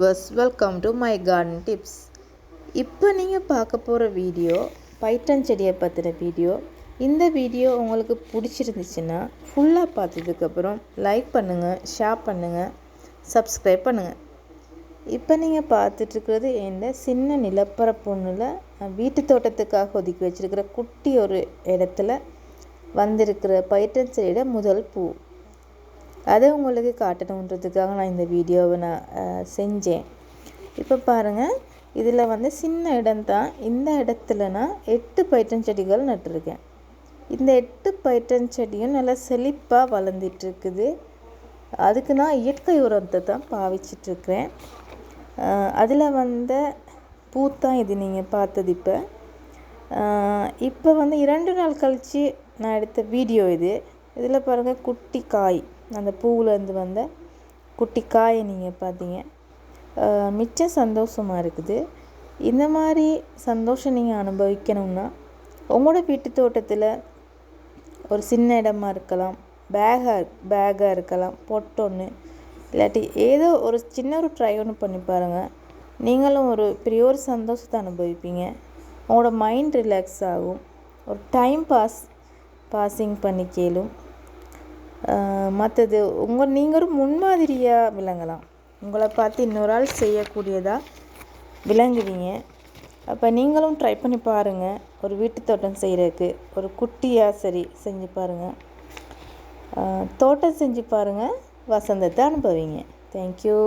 Welcome to my garden tips. இப்போ நீங்கள் பார்க்க போகிற வீடியோ பைட்டன் செடியை பற்றின வீடியோ. இந்த வீடியோ உங்களுக்கு பிடிச்சிருந்துச்சுன்னா ஃபுல்லாக பார்த்ததுக்கப்புறம் லைக் பண்ணுங்கள், ஷேர் பண்ணுங்கள், சப்ஸ்கிரைப் பண்ணுங்கள். இப்போ நீங்கள் பார்த்துட்ருக்கிறது இந்த சின்ன நிலப்பரப்பொன்னில் வீட்டு தோட்டத்துக்காக ஒதுக்கி வச்சுருக்கிற குட்டி ஒரு இடத்துல வந்திருக்கிற பைட்டன் செடியோட முதல் பூ. அதை உங்களுக்கு காட்டணுன்றதுக்காக நான் இந்த வீடியோவை செஞ்சேன். இப்போ பாருங்கள், இதில் சின்ன இடம்தான். இந்த இடத்துல நான் 8 பைட்டன் செடிகள் நட்டுருக்கேன். இந்த 8 பைட்டன் செடியும் நல்லா செழிப்பாக வளர்ந்துட்டுருக்குது. அதுக்கு நான் இயற்கை உரத்தை தான் பாவிச்சிட்ருக்கிறேன். அதில் பூத்தான் இது நீங்கள் பார்த்தது. இப்போ 2 நாள் கழித்து நான் எடுத்த வீடியோ இது. இதில் பாருங்கள், குட்டி காய், அந்த பூவிலேருந்து வந்த குட்டி காயை நீங்கள் பார்த்தீங்க. மிச்சம் சந்தோஷமாக இருக்குது. இந்த மாதிரி சந்தோஷம் நீங்கள் அனுபவிக்கணும்னா உங்களோட வீட்டு தோட்டத்தில் ஒரு சின்ன இடமா இருக்கலாம், பேக்காக இருக்கலாம், பொட்டொன்று, இல்லாட்டி ஏதோ ஒரு சின்ன ஒரு ட்ரை ஒன்று பண்ணி பாருங்கள். நீங்களும் ஒரு பெரிய ஒரு சந்தோஷத்தை அனுபவிப்பீங்க. உங்களோட மைண்ட் ரிலாக்ஸ் ஆகும். ஒரு டைம் பாஸிங் பண்ணி கேளும். மற்றது நீங்கள் ஒரு முன்மாதிரியாக விளங்கலாம். உங்களை பார்த்து இன்னொரு ஆள் செய்யக்கூடியதாக விளங்குவீங்க. அப்போ நீங்களும் ட்ரை பண்ணி பாருங்கள். ஒரு வீட்டு தோட்டம் செய்கிறதுக்கு ஒரு குட்டியாக சரி செஞ்சு பாருங்கள். தோட்டம் செஞ்சு பாருங்கள், வசந்தத்தை அனுபவிங்க. தேங்க்யூ.